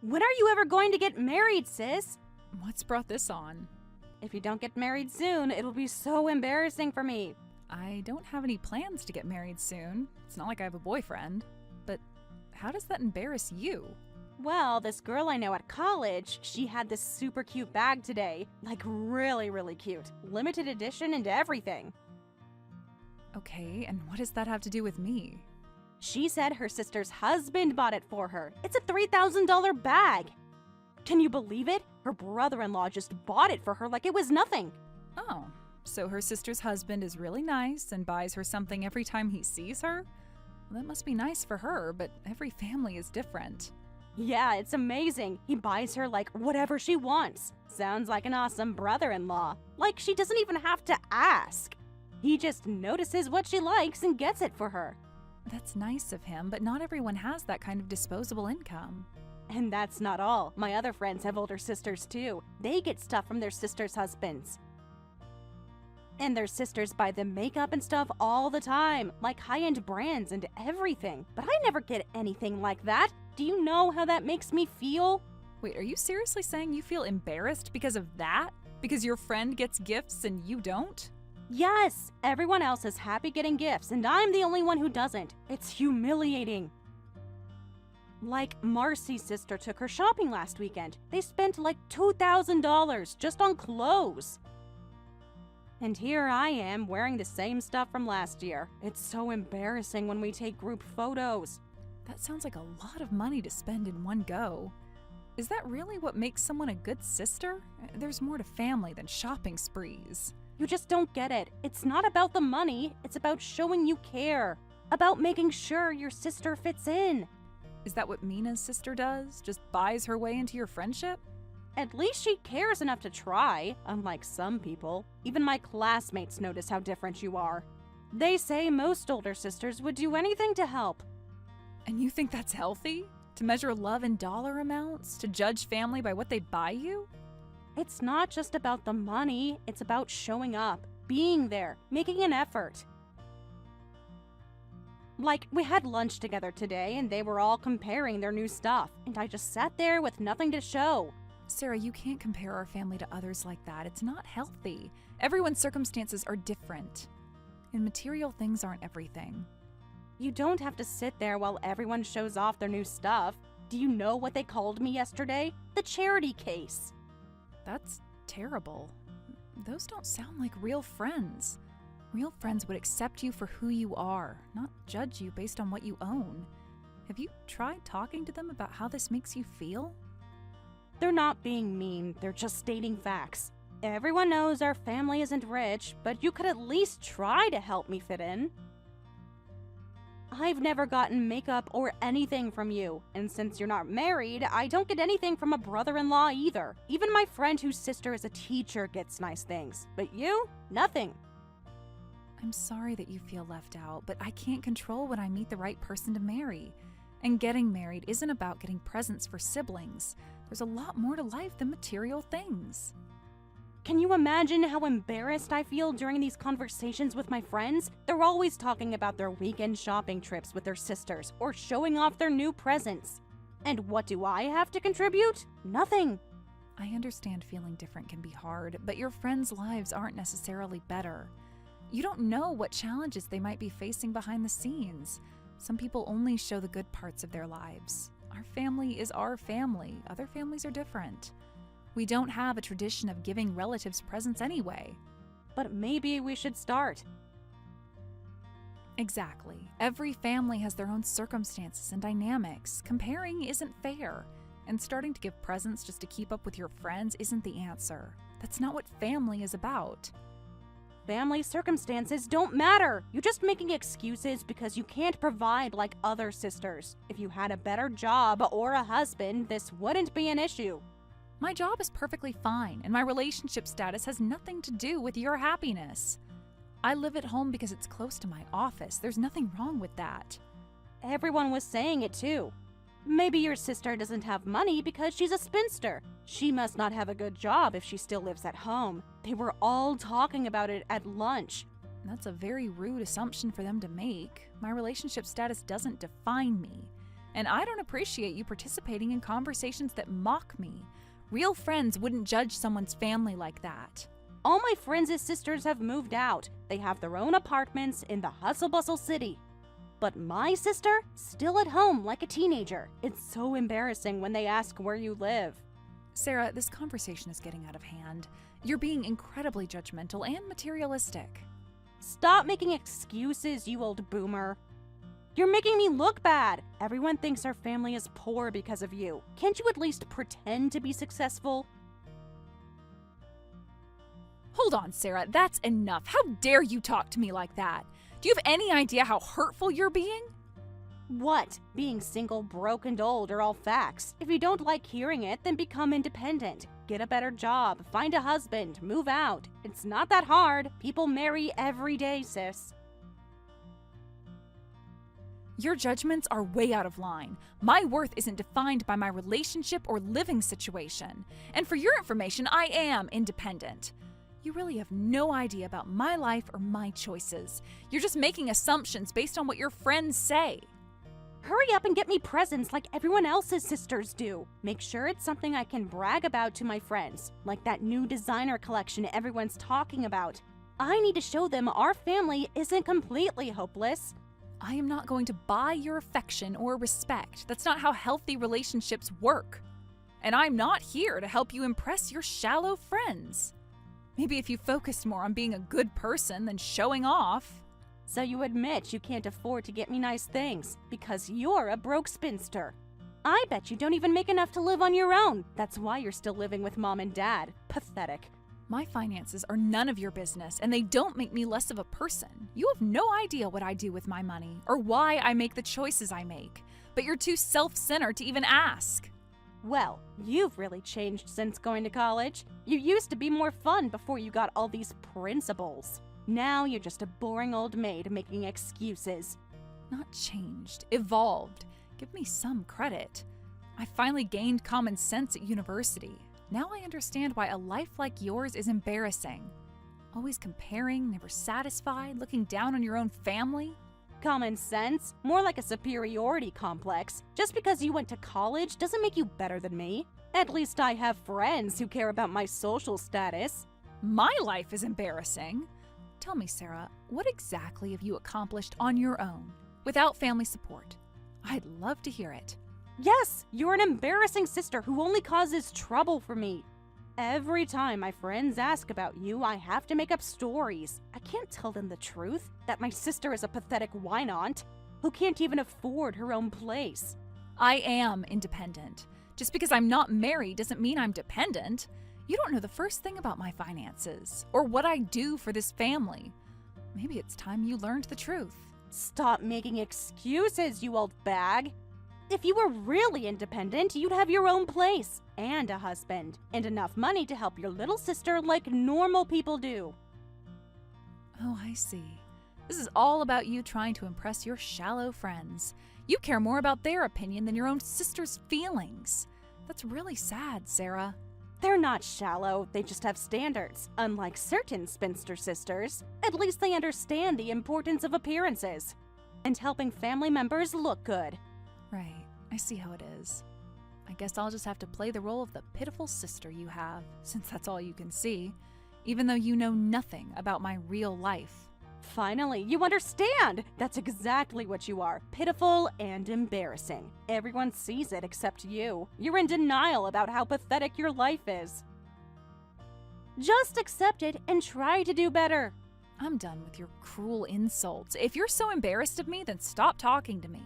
When are you ever going to get married, sis? What's brought this on? If you don't get married soon, it'll be so embarrassing for me. I don't have any plans to get married soon. It's not like I have a boyfriend. But how does that embarrass you? Well, this girl I know at college, she had this super cute bag today. Like really, really cute. Limited edition and everything. Okay, and what does that have to do with me? She said her sister's husband bought it for her. It's a $3,000 bag. Can you believe it? Her brother-in-law just bought it for her like it was nothing. Oh, so her sister's husband is really nice and buys her something every time he sees her? Well, that must be nice for her, but every family is different. Yeah, it's amazing. He buys her like whatever she wants. Sounds like an awesome brother-in-law. Like she doesn't even have to ask. He just notices what she likes and gets it for her. That's nice of him, but not everyone has that kind of disposable income. And that's not all. My other friends have older sisters too. They get stuff from their sisters' husbands. And their sisters buy them makeup and stuff all the time, like high-end brands and everything. But I never get anything like that. Do you know how that makes me feel? Wait, are you seriously saying you feel embarrassed because of that? Because your friend gets gifts and you don't? Yes, everyone else is happy getting gifts and I'm the only one who doesn't. It's humiliating. Like Marcy's sister took her shopping last weekend. They spent like $2,000 just on clothes. And here I am wearing the same stuff from last year. It's so embarrassing when we take group photos. That sounds like a lot of money to spend in one go. Is that really what makes someone a good sister? There's more to family than shopping sprees. You just don't get it. It's not about the money, it's about showing you care. About making sure your sister fits in. Is that what Mina's sister does? Just buys her way into your friendship? At least she cares enough to try, unlike some people. Even my classmates notice how different you are. They say most older sisters would do anything to help. And you think that's healthy? To measure love in dollar amounts? To judge family by what they buy you? It's not just about the money, it's about showing up, being there, making an effort. Like, we had lunch together today and they were all comparing their new stuff, and I just sat there with nothing to show. Sarah, you can't compare our family to others like that. It's not healthy. Everyone's circumstances are different. And material things aren't everything. You don't have to sit there while everyone shows off their new stuff. Do you know what they called me yesterday? The charity case. That's terrible. Those don't sound like real friends. Real friends would accept you for who you are, not judge you based on what you own. Have you tried talking to them about how this makes you feel? They're not being mean, they're just stating facts. Everyone knows our family isn't rich, but you could at least try to help me fit in. I've never gotten makeup or anything from you, and since you're not married, I don't get anything from a brother-in-law either. Even my friend whose sister is a teacher gets nice things, but you? Nothing. I'm sorry that you feel left out, but I can't control when I meet the right person to marry. And getting married isn't about getting presents for siblings. There's a lot more to life than material things. Can you imagine how embarrassed I feel during these conversations with my friends? They're always talking about their weekend shopping trips with their sisters or showing off their new presents. And what do I have to contribute? Nothing. I understand feeling different can be hard, but your friends' lives aren't necessarily better. You don't know what challenges they might be facing behind the scenes. Some people only show the good parts of their lives. Our family is our family. Other families are different. We don't have a tradition of giving relatives presents anyway. But maybe we should start. Exactly. Every family has their own circumstances and dynamics. Comparing isn't fair. And starting to give presents just to keep up with your friends isn't the answer. That's not what family is about. Family circumstances don't matter. You're just making excuses because you can't provide like other sisters. If you had a better job or a husband, this wouldn't be an issue. My job is perfectly fine, and my relationship status has nothing to do with your happiness. I live at home because it's close to my office. There's nothing wrong with that. Everyone was saying it too. Maybe your sister doesn't have money because she's a spinster. She must not have a good job if she still lives at home. They were all talking about it at lunch. That's a very rude assumption for them to make. My relationship status doesn't define me. And I don't appreciate you participating in conversations that mock me. Real friends wouldn't judge someone's family like that. All my friends' sisters have moved out. They have their own apartments in the hustle-bustle city. But my sister, still at home like a teenager. It's so embarrassing when they ask where you live. Sarah, this conversation is getting out of hand. You're being incredibly judgmental and materialistic. Stop making excuses, you old boomer. You're making me look bad. Everyone thinks our family is poor because of you. Can't you at least pretend to be successful? Hold on, Sarah, that's enough. How dare you talk to me like that? Do you have any idea how hurtful you're being? What? Being single, broke, and old are all facts. If you don't like hearing it, then become independent. Get a better job, find a husband, move out. It's not that hard. People marry every day, sis. Your judgments are way out of line. My worth isn't defined by my relationship or living situation. And for your information, I am independent. You really have no idea about my life or my choices. You're just making assumptions based on what your friends say. Hurry up and get me presents like everyone else's sisters do. Make sure it's something I can brag about to my friends, like that new designer collection everyone's talking about. I need to show them our family isn't completely hopeless. I am not going to buy your affection or respect. That's not how healthy relationships work. And I'm not here to help you impress your shallow friends. Maybe if you focused more on being a good person than showing off. So you admit you can't afford to get me nice things because you're a broke spinster. I bet you don't even make enough to live on your own. That's why you're still living with mom and dad. Pathetic. My finances are none of your business, and they don't make me less of a person. You have no idea what I do with my money or why I make the choices I make, but you're too self-centered to even ask. Well, you've really changed since going to college. You used to be more fun before you got all these principles. Now you're just a boring old maid making excuses. Not changed, evolved. Give me some credit. I finally gained common sense at university. Now I understand why a life like yours is embarrassing. Always comparing, never satisfied, looking down on your own family. Common sense? More like a superiority complex. Just because you went to college doesn't make you better than me. At least I have friends who care about my social status. My life is embarrassing. Tell me, Sarah, what exactly have you accomplished on your own, without family support? I'd love to hear it. Yes, you're an embarrassing sister who only causes trouble for me. Every time my friends ask about you, I have to make up stories. I can't tell them the truth, that my sister is a pathetic wine-aunt who can't even afford her own place. I am independent. Just because I'm not married doesn't mean I'm dependent. You don't know the first thing about my finances, or what I do for this family. Maybe it's time you learned the truth. Stop making excuses, you old bag. If you were really independent, you'd have your own place, and a husband, and enough money to help your little sister like normal people do. Oh, I see. This is all about you trying to impress your shallow friends. You care more about their opinion than your own sister's feelings. That's really sad, Sarah. They're not shallow, they just have standards. Unlike certain spinster sisters, at least they understand the importance of appearances and helping family members look good. Right, I see how it is. I guess I'll just have to play the role of the pitiful sister you have, since that's all you can see, even though you know nothing about my real life. Finally, you understand! That's exactly what you are, pitiful and embarrassing. Everyone sees it except you. You're in denial about how pathetic your life is. Just accept it and try to do better. I'm done with your cruel insults. If you're so embarrassed of me, then stop talking to me.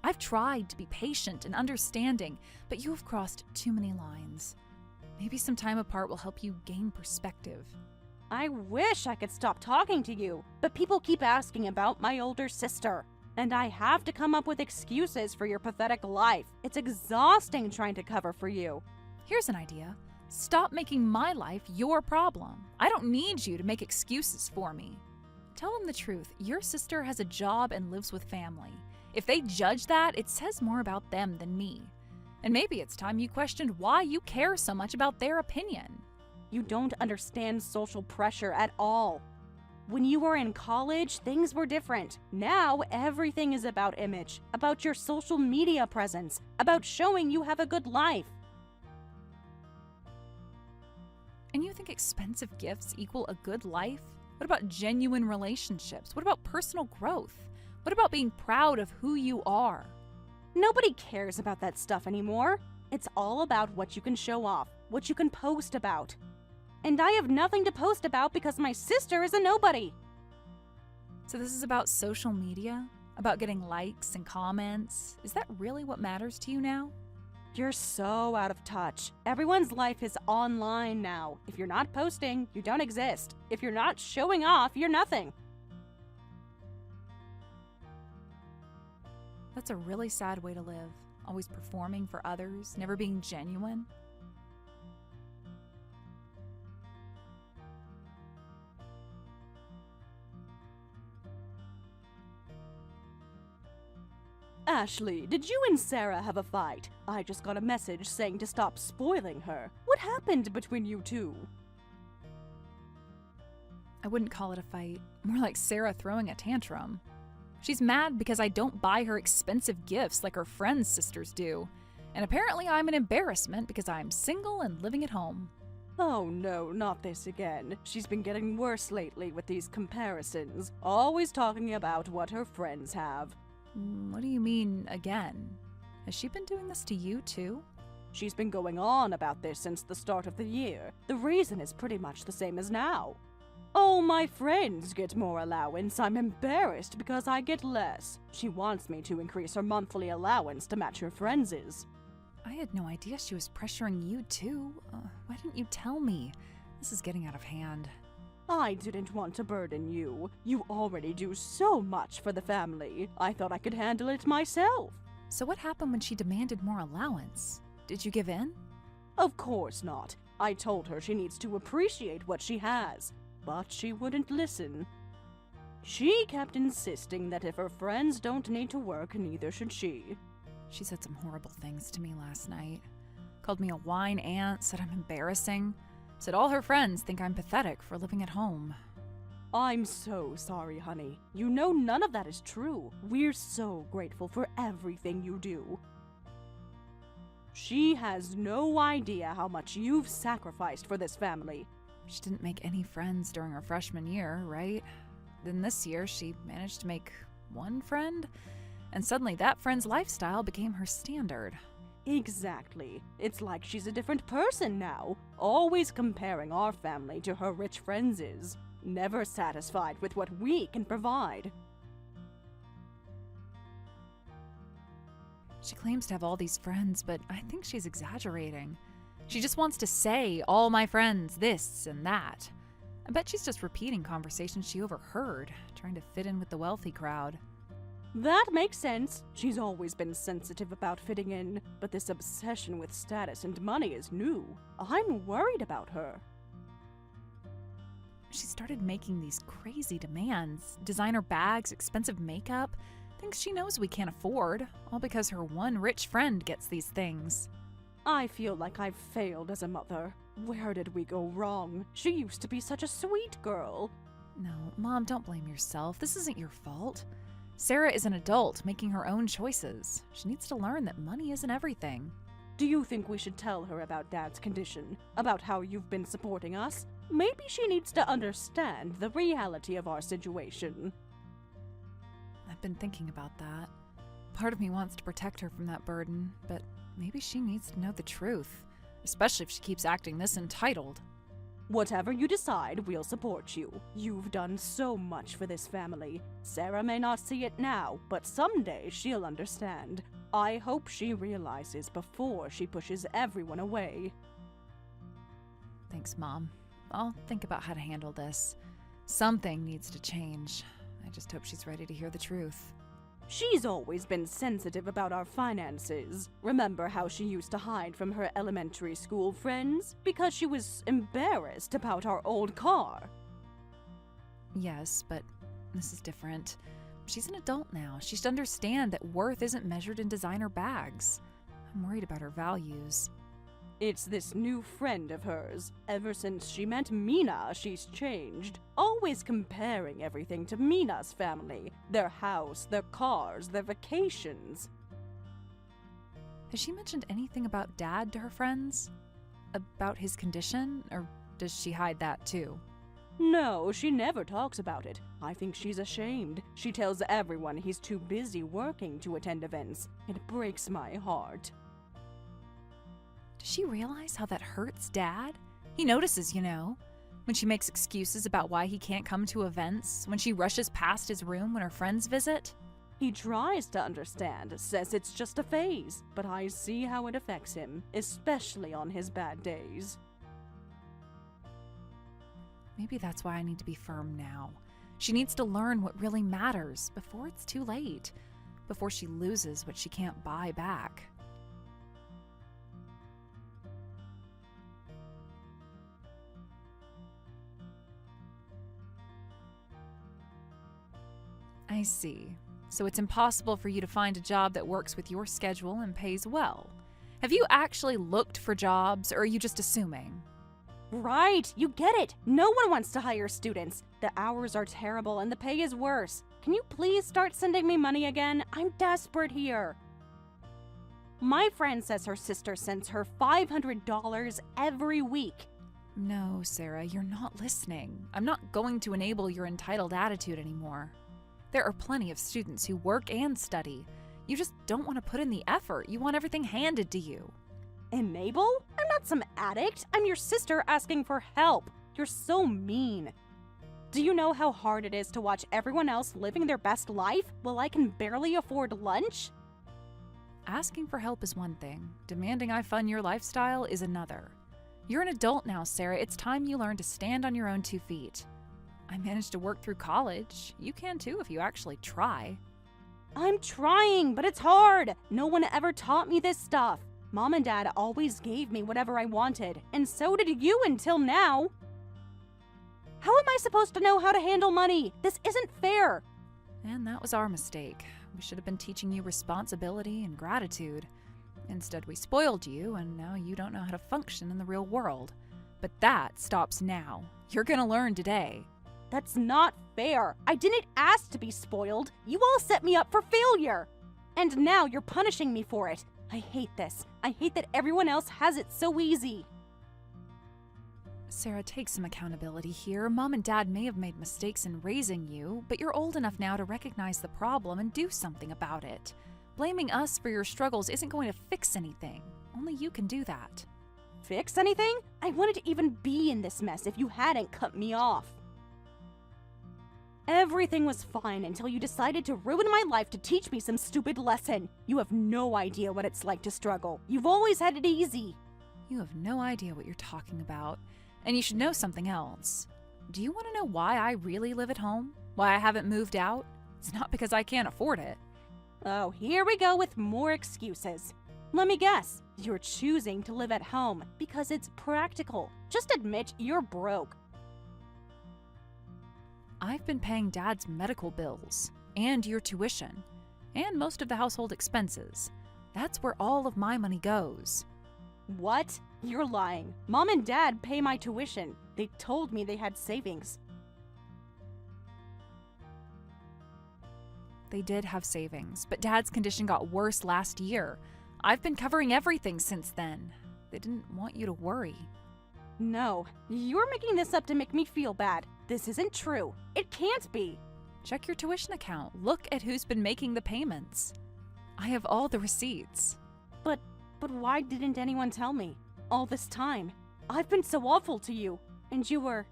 I've tried to be patient and understanding, but you have crossed too many lines. Maybe some time apart will help you gain perspective. I wish I could stop talking to you, but people keep asking about my older sister. And I have to come up with excuses for your pathetic life. It's exhausting trying to cover for you. Here's an idea. Stop making my life your problem. I don't need you to make excuses for me. Tell them the truth. Your sister has a job and lives with family. If they judge that, it says more about them than me. And maybe it's time you questioned why you care so much about their opinion. You don't understand social pressure at all. When you were in college, things were different. Now, everything is about image, about your social media presence, about showing you have a good life. And you think expensive gifts equal a good life? What about genuine relationships? What about personal growth? What about being proud of who you are? Nobody cares about that stuff anymore. It's all about what you can show off, what you can post about. And I have nothing to post about because my sister is a nobody. So this is about social media? About getting likes and comments? Is that really what matters to you now? You're so out of touch. Everyone's life is online now. If you're not posting, you don't exist. If you're not showing off, you're nothing. That's a really sad way to live. Always performing for others, never being genuine. Ashley, did you and Sarah have a fight? I just got a message saying to stop spoiling her. What happened between you two? I wouldn't call it a fight. More like Sarah throwing a tantrum. She's mad because I don't buy her expensive gifts like her friends' sisters do. And apparently I'm an embarrassment because I'm single and living at home. Oh no, not this again. She's been getting worse lately with these comparisons, always talking about what her friends have. What do you mean, again? Has she been doing this to you, too? She's been going on about this since the start of the year. The reason is pretty much the same as now. Oh, my friends get more allowance. I'm embarrassed because I get less. She wants me to increase her monthly allowance to match her friends'. I had no idea she was pressuring you, too. Why didn't you tell me? This is getting out of hand. I didn't want to burden you. You already do so much for the family. I thought I could handle it myself. So what happened when she demanded more allowance? Did you give in? Of course not. I told her she needs to appreciate what she has, but she wouldn't listen. She kept insisting that if her friends don't need to work, neither should she. She said some horrible things to me last night. Called me a whine aunt, said I'm embarrassing. Said all her friends think I'm pathetic for living at home. I'm so sorry, honey. You know none of that is true. We're so grateful for everything you do. She has no idea how much you've sacrificed for this family. She didn't make any friends during her freshman year, right? Then this year, she managed to make one friend, and suddenly that friend's lifestyle became her standard. Exactly. It's like she's a different person now, always comparing our family to her rich friends', never satisfied with what we can provide. She claims to have all these friends, but I think she's exaggerating. She just wants to say, all my friends, this and that. I bet she's just repeating conversations she overheard, trying to fit in with the wealthy crowd. That makes sense. She's always been sensitive about fitting in, but this obsession with status and money is new. I'm worried about her. She started making these crazy demands. Designer bags, expensive makeup, things she knows we can't afford, all because her one rich friend gets these things. I feel like I've failed as a mother. Where did we go wrong? She used to be such a sweet girl. No, Mom, don't blame yourself. This isn't your fault. Sarah is an adult making her own choices. She needs to learn that money isn't everything. Do you think we should tell her about Dad's condition? About how you've been supporting us? Maybe she needs to understand the reality of our situation. I've been thinking about that. Part of me wants to protect her from that burden, but maybe she needs to know the truth, especially if she keeps acting this entitled. Whatever you decide, we'll support you. You've done so much for this family. Sarah may not see it now, but someday she'll understand. I hope she realizes before she pushes everyone away. Thanks, Mom. I'll think about how to handle this. Something needs to change. I just hope she's ready to hear the truth. She's always been sensitive about our finances. Remember how she used to hide from her elementary school friends? Because she was embarrassed about our old car. Yes, but this is different. She's an adult now. She should understand that worth isn't measured in designer bags. I'm worried about her values. It's this new friend of hers. Ever since she met Mina, she's changed. Always comparing everything to Mina's family. Their house, their cars, their vacations. Has she mentioned anything about Dad to her friends? About his condition? Or does she hide that too? No, she never talks about it. I think she's ashamed. She tells everyone he's too busy working to attend events. It breaks my heart. Does she realize how that hurts Dad? He notices, when she makes excuses about why he can't come to events, when she rushes past his room when her friends visit. He tries to understand, says it's just a phase, but I see how it affects him, especially on his bad days. Maybe that's why I need to be firm now. She needs to learn what really matters before it's too late, before she loses what she can't buy back. I see. So it's impossible for you to find a job that works with your schedule and pays well. Have you actually looked for jobs, or are you just assuming? Right, you get it. No one wants to hire students. The hours are terrible and the pay is worse. Can you please start sending me money again? I'm desperate here. My friend says her sister sends her $500 every week. No, Sarah, you're not listening. I'm not going to enable your entitled attitude anymore. There are plenty of students who work and study. You just don't want to put in the effort. You want everything handed to you. Enable? I'm not some addict. I'm your sister asking for help. You're so mean. Do you know how hard it is to watch everyone else living their best life while I can barely afford lunch? Asking for help is one thing. Demanding I fund your lifestyle is another. You're an adult now, Sarah. It's time you learn to stand on your own 2 feet. I managed to work through college. You can too if you actually try. I'm trying, but it's hard. No one ever taught me this stuff. Mom and Dad always gave me whatever I wanted, and so did you until now. How am I supposed to know how to handle money? This isn't fair. And that was our mistake. We should have been teaching you responsibility and gratitude. Instead, we spoiled you, and now you don't know how to function in the real world. But that stops now. You're gonna learn today. That's not fair. I didn't ask to be spoiled. You all set me up for failure. And now you're punishing me for it. I hate this. I hate that everyone else has it so easy. Sarah, take some accountability here. Mom and Dad may have made mistakes in raising you, but you're old enough now to recognize the problem and do something about it. Blaming us for your struggles isn't going to fix anything. Only you can do that. Fix anything? I wouldn't even be in this mess if you hadn't cut me off. Everything was fine until you decided to ruin my life to teach me some stupid lesson. You have no idea what it's like to struggle. You've always had it easy. You have no idea what you're talking about. And you should know something else. Do you want to know why I really live at home? Why I haven't moved out? It's not because I can't afford it. Oh, here we go with more excuses. Let me guess. You're choosing to live at home because it's practical. Just admit you're broke. I've been paying Dad's medical bills, and your tuition, and most of the household expenses. That's where all of my money goes. What? You're lying. Mom and Dad pay my tuition. They told me they had savings. They did have savings, but Dad's condition got worse last year. I've been covering everything since then. They didn't want you to worry. No, you're making this up to make me feel bad. This isn't true. It can't be. Check your tuition account. Look at who's been making the payments. I have all the receipts. But why didn't anyone tell me? All this time. I've been so awful to you. And you were...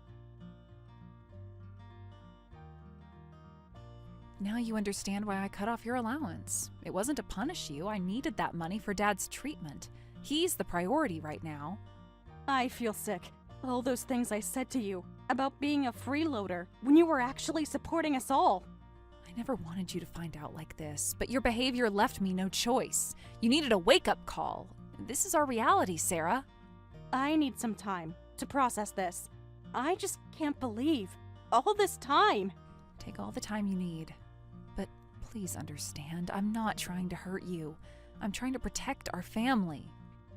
Now you understand why I cut off your allowance. It wasn't to punish you. I needed that money for Dad's treatment. He's the priority right now. I feel sick. All those things I said to you about being a freeloader when you were actually supporting us all. I never wanted you to find out like this, but your behavior left me no choice. You needed a wake-up call. This is our reality, Sarah. I need some time to process this. I just can't believe all this time. Take all the time you need. But please understand, I'm not trying to hurt you. I'm trying to protect our family.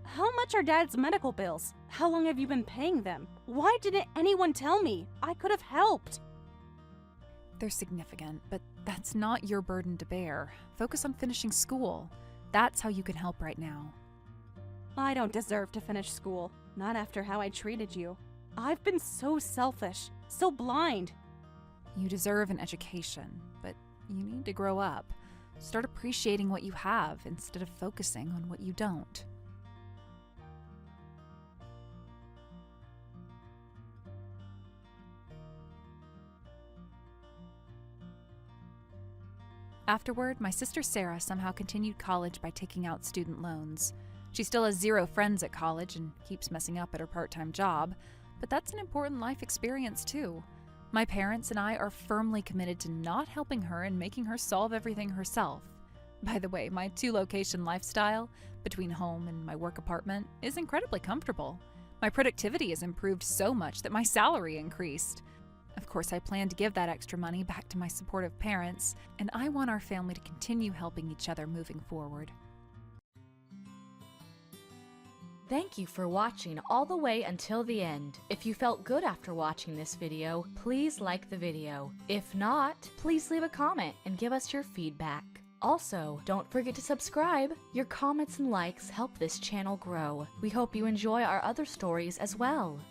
How much are Dad's medical bills? How long have you been paying them? Why didn't anyone tell me? I could have helped. They're significant, but that's not your burden to bear. Focus on finishing school. That's how you can help right now. I don't deserve to finish school. Not after how I treated you. I've been so selfish, so blind. You deserve an education, but you need to grow up. Start appreciating what you have instead of focusing on what you don't. Afterward, my sister Sarah somehow continued college by taking out student loans. She still has 0 friends at college and keeps messing up at her part-time job, but that's an important life experience too. My parents and I are firmly committed to not helping her and making her solve everything herself. By the way, my 2-location lifestyle, between home and my work apartment, is incredibly comfortable. My productivity has improved so much that my salary increased. Of course, I plan to give that extra money back to my supportive parents, and I want our family to continue helping each other moving forward. Thank you for watching all the way until the end. If you felt good after watching this video, please like the video. If not, please leave a comment and give us your feedback. Also, don't forget to subscribe. Your comments and likes help this channel grow. We hope you enjoy our other stories as well.